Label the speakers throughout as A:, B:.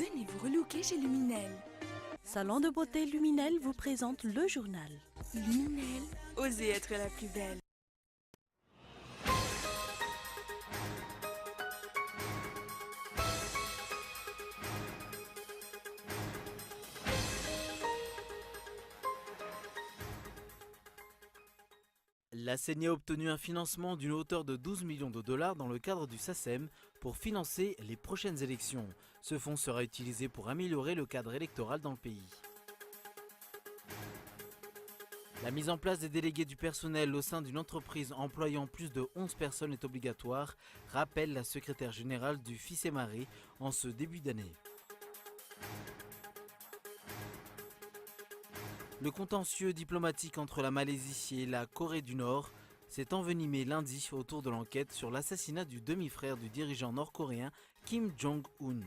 A: Venez vous relooker chez Luminel.
B: Salon de beauté Luminel vous présente le journal.
A: Luminel, osez être la plus belle.
C: La CENI a obtenu un financement d'une hauteur de 12 millions de dollars dans le cadre du SACEM pour financer les prochaines élections. Ce fonds sera utilisé pour améliorer le cadre électoral dans le pays. La mise en place des délégués du personnel au sein d'une entreprise employant plus de 11 personnes est obligatoire, rappelle la secrétaire générale du FICEMARE en ce début d'année. Le contentieux diplomatique entre la Malaisie et la Corée du Nord s'est envenimé lundi autour de l'enquête sur l'assassinat du demi-frère du dirigeant nord-coréen Kim Jong-un.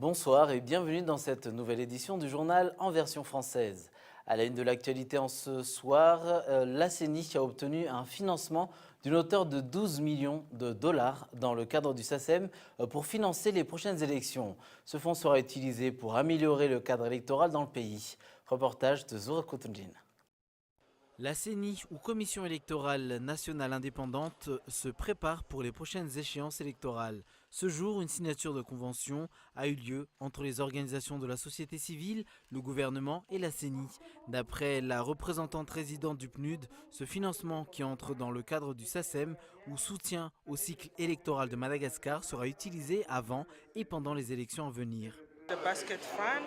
C: Bonsoir et bienvenue dans cette nouvelle édition du journal en version française. À la une de l'actualité en ce soir, la CENI a obtenu un financement d'une hauteur de 12 millions de dollars dans le cadre du SACEM pour financer les prochaines élections. Ce fonds sera utilisé pour améliorer le cadre électoral dans le pays. Reportage de Zoura Kotunjin. La CENI, ou Commission électorale nationale indépendante, se prépare pour les prochaines échéances électorales. Ce jour, une signature de convention a eu lieu entre les organisations de la société civile, le gouvernement et la CENI. D'après la représentante résidente du PNUD, ce financement qui entre dans le cadre du SACEM ou soutien au cycle électoral de Madagascar sera utilisé avant et pendant les élections à venir.
D: Le Basket Fund,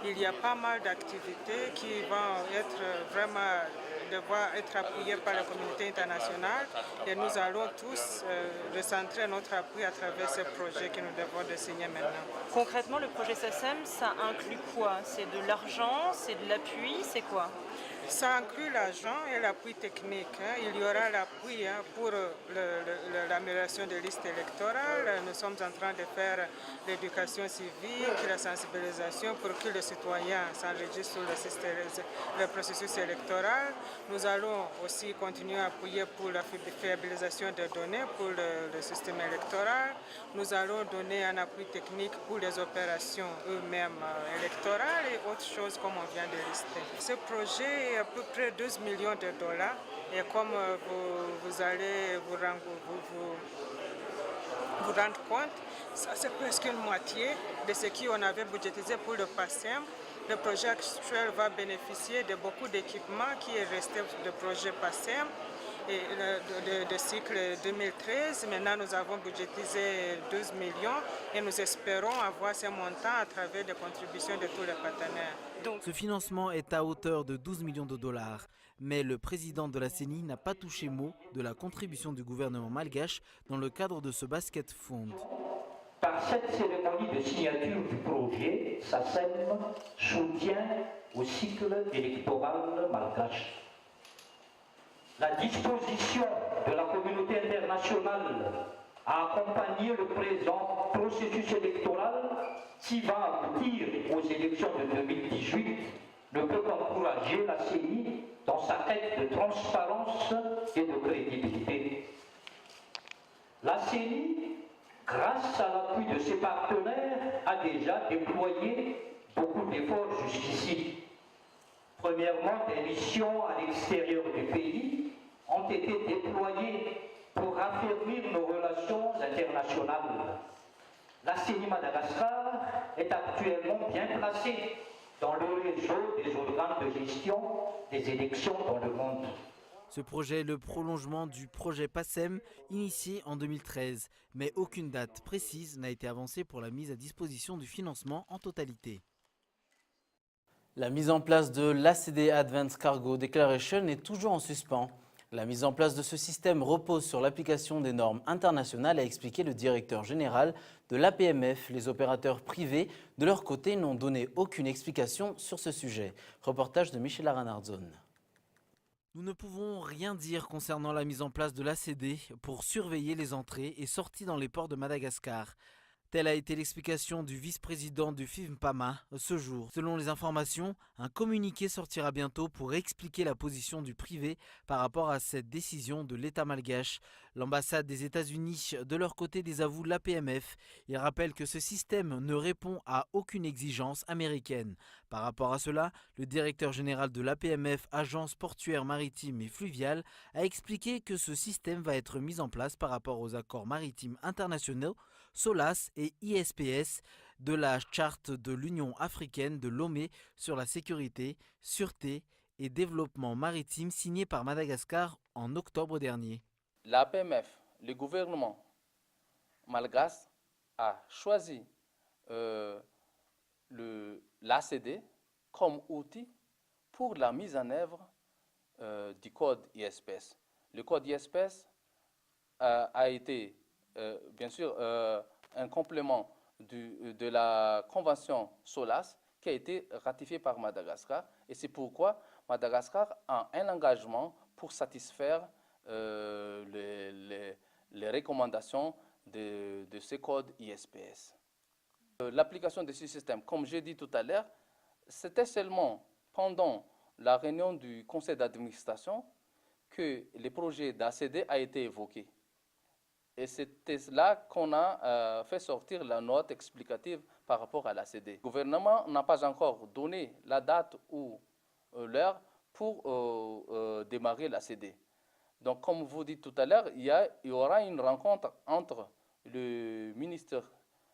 D: il y a pas mal d'activités qui vont devoir être appuyées par la communauté internationale et nous allons tous recentrer notre appui à travers ce projet que nous devons de signer maintenant.
E: Concrètement, le projet SACEM, ça inclut quoi? C'est de l'argent, c'est de l'appui, c'est quoi?
D: Ça inclut l'argent et l'appui technique. Il y aura l'appui pour l'amélioration des listes électorales. Nous sommes en train de faire l'éducation civique, la sensibilisation pour que les citoyens s'enregistrent sur le processus électoral. Nous allons aussi continuer à appuyer pour la fiabilisation des données pour le système électoral. Nous allons donner un appui technique pour les opérations eux-mêmes électorales et autres choses comme on vient de lister. Ce projet est à peu près 12 millions de dollars et comme vous allez vous rendre compte, ça c'est presque une moitié de ce qu'on avait budgétisé pour le PACEM. Le projet actuel va bénéficier de beaucoup d'équipements qui est resté du projet PACEM et de cycle 2013. Maintenant, nous avons budgétisé 12 millions et nous espérons avoir ces montants à travers des contributions de tous les partenaires.
C: Ce financement est à hauteur de 12 millions de dollars, mais le président de la CENI n'a pas touché mot de la contribution du gouvernement malgache dans le cadre de ce Basket Fund.
F: Par cette cérémonie de signature du projet, SACEM soutient au cycle électoral malgache. La disposition de la communauté internationale à accompagner le présent processus électoral qui va aboutir aux élections de 2018 ne peut qu'encourager la CENI dans sa quête de transparence et de crédibilité. La CENI, grâce à l'appui de ses partenaires, a déjà déployé beaucoup d'efforts jusqu'ici. Premièrement, des missions à l'extérieur du pays ont été déployées pour raffermir nos relations internationales. La CENI Madagascar est actuellement bien placée dans le réseau des organes de gestion des élections dans le monde.
C: Ce projet est le prolongement du projet PACEM initié en 2013, mais aucune date précise n'a été avancée pour la mise à disposition du financement en totalité. La mise en place de l'ACD Advanced Cargo Declaration est toujours en suspens. La mise en place de ce système repose sur l'application des normes internationales, a expliqué le directeur général de l'APMF. Les opérateurs privés, de leur côté, n'ont donné aucune explication sur ce sujet. Reportage de Michel Aranardzone. Nous ne pouvons rien dire concernant la mise en place de l'ACD pour surveiller les entrées et sorties dans les ports de Madagascar. Telle a été l'explication du vice-président du FIMPAMA ce jour. Selon les informations, un communiqué sortira bientôt pour expliquer la position du privé par rapport à cette décision de l'État malgache. L'ambassade des États-Unis, de leur côté, désavoue l'APMF. Il rappelle que ce système ne répond à aucune exigence américaine. Par rapport à cela, le directeur général de l'APMF, Agence portuaire maritime et fluviale, a expliqué que ce système va être mis en place par rapport aux accords maritimes internationaux, SOLAS et ISPS de la charte de l'Union africaine de Lomé sur la sécurité, sûreté et développement maritime signée par Madagascar en octobre dernier.
G: L'APMF, le gouvernement malgache, a choisi l'ACD comme outil pour la mise en œuvre du code ISPS. Le code ISPS a été bien sûr un complément de la convention SOLAS qui a été ratifiée par Madagascar, et c'est pourquoi Madagascar a un engagement pour satisfaire les recommandations de ce code ISPS. L'application de ce système, comme j'ai dit tout à l'heure, c'était seulement pendant la réunion du conseil d'administration que le projet d'ACD a été évoqué. Et c'était là qu'on a fait sortir la note explicative par rapport à l'ACD. Le gouvernement n'a pas encore donné la date ou l'heure pour démarrer l'ACD. Donc, comme vous dites tout à l'heure, il y aura une rencontre entre le ministre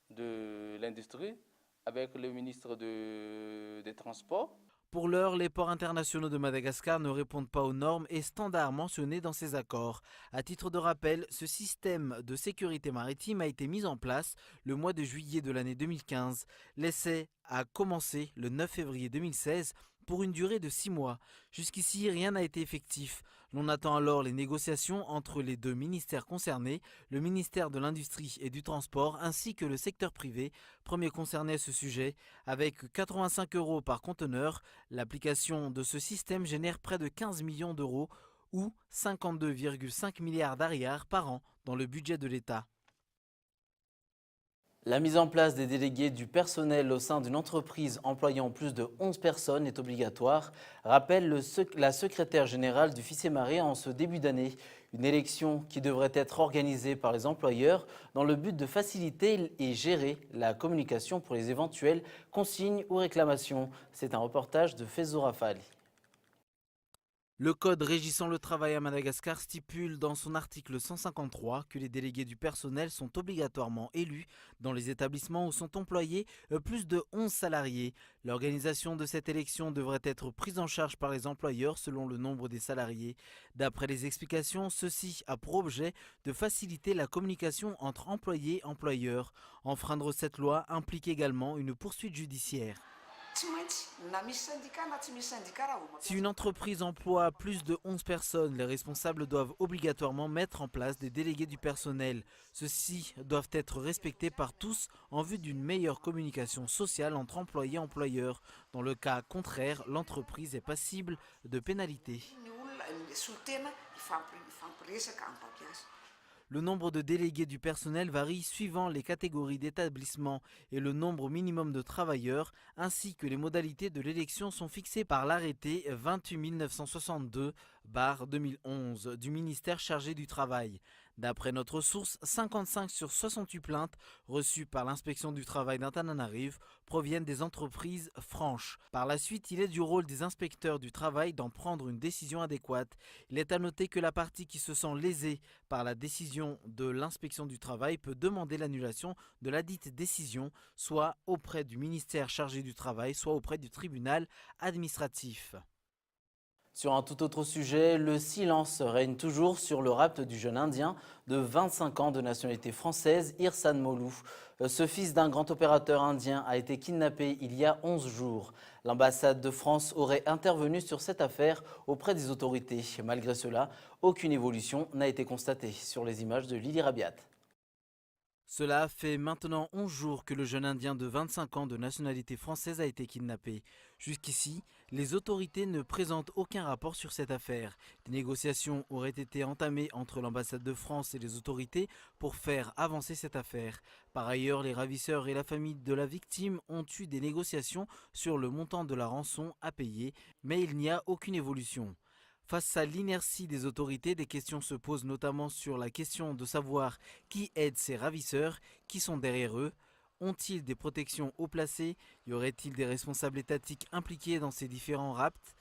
G: de l'Industrie avec le ministre des Transports.
C: Pour l'heure, les ports internationaux de Madagascar ne répondent pas aux normes et standards mentionnés dans ces accords. À titre de rappel, ce système de sécurité maritime a été mis en place le mois de juillet de l'année 2015. L'essai a commencé le 9 février 2016 pour une durée de 6 mois. Jusqu'ici, rien n'a été effectif. L'on attend alors les négociations entre les deux ministères concernés, le ministère de l'Industrie et du Transport ainsi que le secteur privé, premier concerné à ce sujet. Avec 85 € par conteneur, l'application de ce système génère près de 15 millions d'euros ou 52,5 milliards d'ariars par an dans le budget de l'État. La mise en place des délégués du personnel au sein d'une entreprise employant plus de 11 personnes est obligatoire, rappelle la secrétaire générale du FICEMARE en ce début d'année. Une élection qui devrait être organisée par les employeurs dans le but de faciliter et gérer la communication pour les éventuelles consignes ou réclamations. C'est un reportage de Faizo Rafali. Le code régissant le travail à Madagascar stipule dans son article 153 que les délégués du personnel sont obligatoirement élus dans les établissements où sont employés plus de 11 salariés. L'organisation de cette élection devrait être prise en charge par les employeurs selon le nombre des salariés. D'après les explications, ceci a pour objet de faciliter la communication entre employés et employeurs. Enfreindre cette loi implique également une poursuite judiciaire. Si une entreprise emploie plus de 11 personnes, les responsables doivent obligatoirement mettre en place des délégués du personnel. Ceux-ci doivent être respectés par tous en vue d'une meilleure communication sociale entre employés et employeurs. Dans le cas contraire, l'entreprise est passible de pénalités. Le nombre de délégués du personnel varie suivant les catégories d'établissements et le nombre minimum de travailleurs, ainsi que les modalités de l'élection sont fixées par l'arrêté 28 962/2011 du ministère chargé du travail. D'après notre source, 55 sur 68 plaintes reçues par l'inspection du travail d'Antananarivo proviennent des entreprises franches. Par la suite, il est du rôle des inspecteurs du travail d'en prendre une décision adéquate. Il est à noter que la partie qui se sent lésée par la décision de l'inspection du travail peut demander l'annulation de ladite décision, soit auprès du ministère chargé du travail, soit auprès du tribunal administratif. Sur un tout autre sujet, le silence règne toujours sur le rapt du jeune Indien de 25 ans de nationalité française, Irsan Molou. Ce fils d'un grand opérateur indien a été kidnappé il y a 11 jours. L'ambassade de France aurait intervenu sur cette affaire auprès des autorités. Malgré cela, aucune évolution n'a été constatée sur les images de Lily Rabiat. Cela fait maintenant 11 jours que le jeune Indien de 25 ans de nationalité française a été kidnappé. Jusqu'ici, les autorités ne présentent aucun rapport sur cette affaire. Des négociations auraient été entamées entre l'ambassade de France et les autorités pour faire avancer cette affaire. Par ailleurs, les ravisseurs et la famille de la victime ont eu des négociations sur le montant de la rançon à payer, mais il n'y a aucune évolution. Face à l'inertie des autorités, des questions se posent notamment sur la question de savoir qui aide ces ravisseurs, qui sont derrière eux. Ont-ils des protections haut placées? Y aurait-il des responsables étatiques impliqués dans ces différents rapts?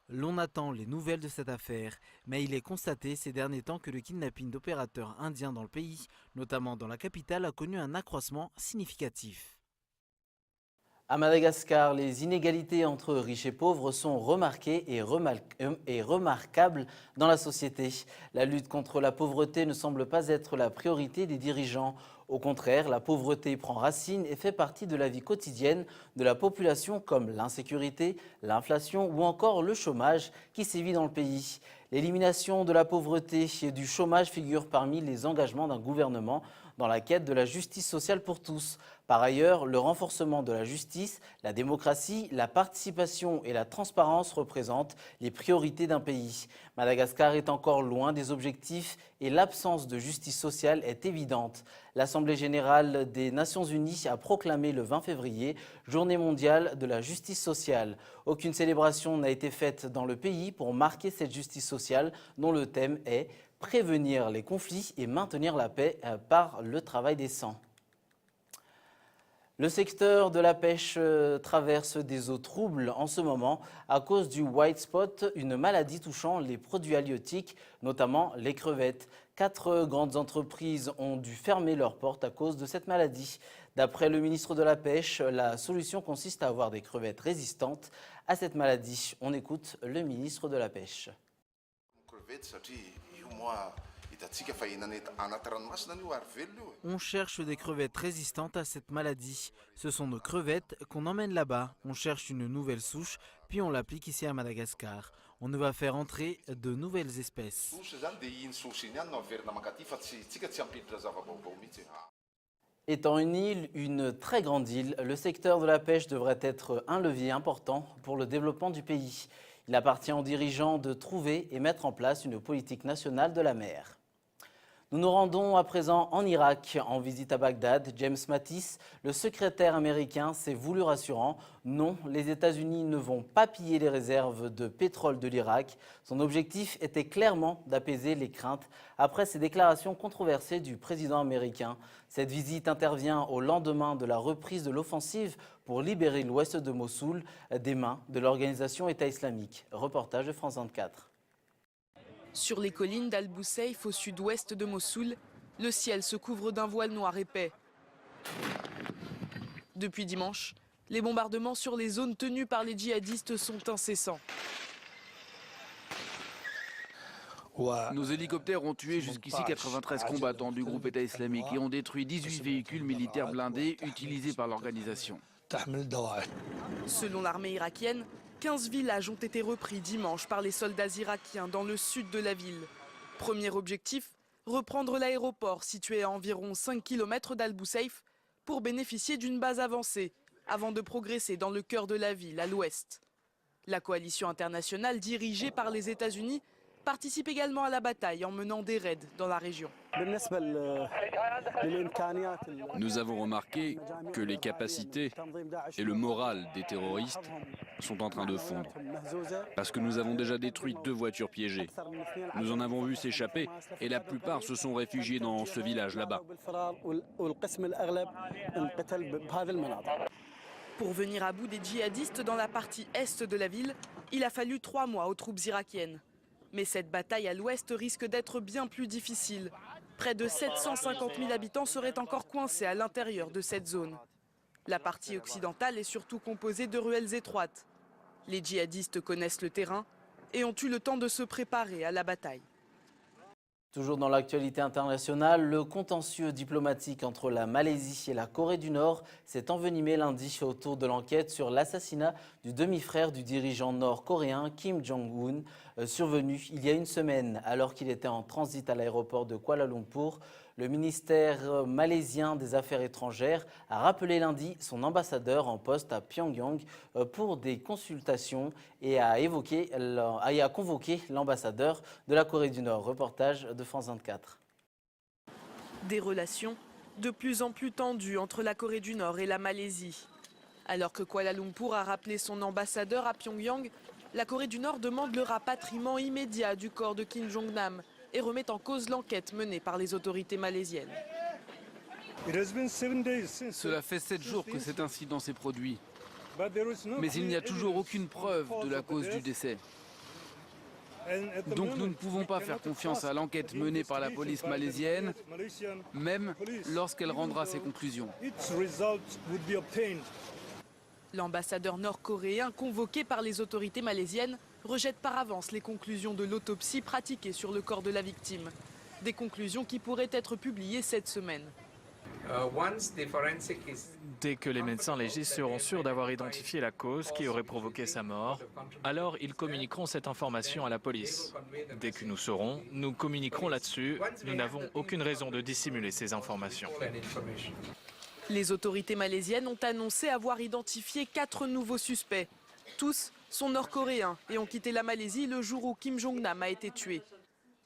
C: L'on attend les nouvelles de cette affaire, mais il est constaté ces derniers temps que le kidnapping d'opérateurs indiens dans le pays, notamment dans la capitale, a connu un accroissement significatif. À Madagascar, les inégalités entre riches et pauvres sont remarquées et remarquables dans la société. La lutte contre la pauvreté ne semble pas être la priorité des dirigeants. Au contraire, la pauvreté prend racine et fait partie de la vie quotidienne de la population, comme l'insécurité, l'inflation ou encore le chômage qui sévit dans le pays. L'élimination de la pauvreté et du chômage figure parmi les engagements d'un gouvernement dans la quête de la justice sociale pour tous. Par ailleurs, le renforcement de la justice, la démocratie, la participation et la transparence représentent les priorités d'un pays. Madagascar est encore loin des objectifs et l'absence de justice sociale est évidente. L'Assemblée générale des Nations unies a proclamé le 20 février Journée mondiale de la justice sociale. Aucune célébration n'a été faite dans le pays pour marquer cette justice sociale dont le thème est « Prévenir les conflits et maintenir la paix par le travail décent ». Le secteur de la pêche traverse des eaux troubles en ce moment à cause du white spot, une maladie touchant les produits halieutiques, notamment les crevettes. 4 grandes entreprises ont dû fermer leurs portes à cause de cette maladie. D'après le ministre de la Pêche, la solution consiste à avoir des crevettes résistantes à cette maladie. On écoute le ministre de la Pêche. On cherche des crevettes résistantes à cette maladie. Ce sont nos crevettes qu'on emmène là-bas. On cherche une nouvelle souche, puis on l'applique ici à Madagascar. On ne va faire entrer de nouvelles espèces. Étant une île, une très grande île, le secteur de la pêche devrait être un levier important pour le développement du pays. Il appartient aux dirigeants de trouver et mettre en place une politique nationale de la mer. Nous nous rendons à présent en Irak. En visite à Bagdad, James Mattis, le secrétaire américain, s'est voulu rassurant. Non, les États-Unis ne vont pas piller les réserves de pétrole de l'Irak. Son objectif était clairement d'apaiser les craintes après ces déclarations controversées du président américain. Cette visite intervient au lendemain de la reprise de l'offensive pour libérer l'ouest de Mossoul des mains de l'organisation État islamique. Reportage de France 24.
A: Sur les collines d'Al-Bousseif, au sud-ouest de Mossoul, le ciel se couvre d'un voile noir épais. Depuis dimanche, les bombardements sur les zones tenues par les djihadistes sont incessants.
H: Nos hélicoptères ont tué jusqu'ici 93 combattants du groupe État islamique et ont détruit 18 véhicules militaires blindés utilisés par l'organisation.
A: Selon l'armée irakienne, 15 villages ont été repris dimanche par les soldats irakiens dans le sud de la ville. Premier objectif, reprendre l'aéroport situé à environ 5 km d'Al-Bousseif pour bénéficier d'une base avancée avant de progresser dans le cœur de la ville à l'ouest. La coalition internationale dirigée par les États-Unis participe également à la bataille en menant des raids dans la région.
I: Nous avons remarqué que les capacités et le moral des terroristes sont en train de fondre. Parce que nous avons déjà détruit 2 voitures piégées. Nous en avons vu s'échapper et la plupart se sont réfugiés dans ce village là-bas.
A: Pour venir à bout des djihadistes dans la partie est de la ville, il a fallu 3 mois aux troupes irakiennes. Mais cette bataille à l'ouest risque d'être bien plus difficile. Près de 750 000 habitants seraient encore coincés à l'intérieur de cette zone. La partie occidentale est surtout composée de ruelles étroites. Les djihadistes connaissent le terrain et ont eu le temps de se préparer à la bataille.
C: Toujours dans l'actualité internationale, le contentieux diplomatique entre la Malaisie et la Corée du Nord s'est envenimé lundi autour de l'enquête sur l'assassinat du demi-frère du dirigeant nord-coréen Kim Jong-un, survenu il y a une semaine alors qu'il était en transit à l'aéroport de Kuala Lumpur. Le ministère malaisien des Affaires étrangères a rappelé lundi son ambassadeur en poste à Pyongyang pour des consultations et a convoqué l'ambassadeur de la Corée du Nord. Reportage de France 24.
A: Des relations de plus en plus tendues entre la Corée du Nord et la Malaisie. Alors que Kuala Lumpur a rappelé son ambassadeur à Pyongyang, la Corée du Nord demande le rapatriement immédiat du corps de Kim Jong-nam et remet en cause l'enquête menée par les autorités malaisiennes.
H: Cela fait 7 jours que cet incident s'est produit, mais il n'y a toujours aucune preuve de la cause du décès. Donc nous ne pouvons pas faire confiance à l'enquête menée par la police malaisienne, même lorsqu'elle rendra ses conclusions.
A: L'ambassadeur nord-coréen convoqué par les autorités malaisiennes rejette par avance les conclusions de l'autopsie pratiquée sur le corps de la victime. Des conclusions qui pourraient être publiées cette semaine.
J: Dès que les médecins légistes seront sûrs d'avoir identifié la cause qui aurait provoqué sa mort, alors ils communiqueront cette information à la police. Dès que nous saurons, nous communiquerons là-dessus. Nous n'avons aucune raison de dissimuler ces informations.
A: Les autorités malaisiennes ont annoncé avoir identifié 4 nouveaux suspects. Tous sont nord-coréens et ont quitté la Malaisie le jour où Kim Jong-nam a été tué.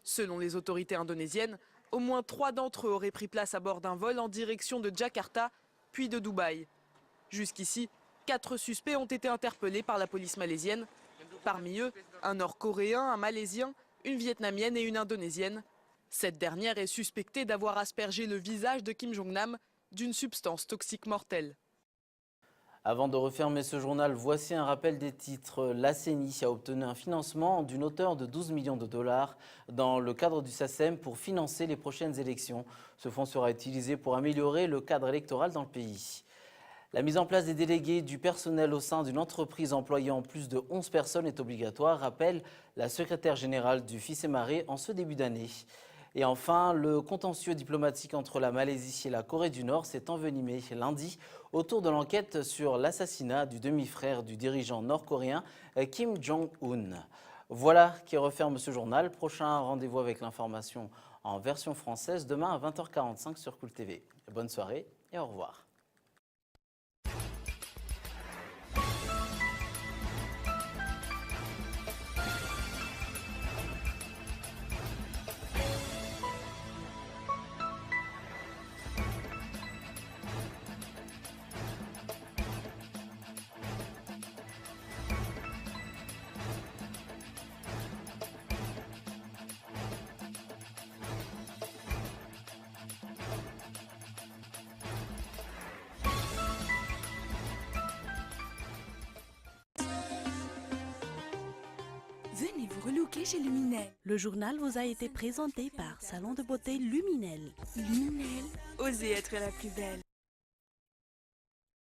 A: Selon les autorités indonésiennes, au moins 3 d'entre eux auraient pris place à bord d'un vol en direction de Jakarta, puis de Dubaï. Jusqu'ici, 4 suspects ont été interpellés par la police malaisienne. Parmi eux, un nord-coréen, un malaisien, une vietnamienne et une indonésienne. Cette dernière est suspectée d'avoir aspergé le visage de Kim Jong-nam d'une substance toxique mortelle.
C: Avant de refermer ce journal, voici un rappel des titres. La CENI a obtenu un financement d'une hauteur de 12 millions de dollars dans le cadre du SACEM pour financer les prochaines élections. Ce fonds sera utilisé pour améliorer le cadre électoral dans le pays. La mise en place des délégués du personnel au sein d'une entreprise employant plus de 11 personnes est obligatoire, rappelle la secrétaire générale du FICEMARE en ce début d'année. Et enfin, le contentieux diplomatique entre la Malaisie et la Corée du Nord s'est envenimé lundi autour de l'enquête sur l'assassinat du demi-frère du dirigeant nord-coréen Kim Jong-un. Voilà qui referme ce journal. Prochain rendez-vous avec l'information en version française demain à 20h45 sur Cool TV. Bonne soirée et au revoir.
K: Venez vous relooker chez Luminel.
B: Le journal vous a été présenté par Salon de beauté Luminel.
K: Luminel, osez être la plus belle.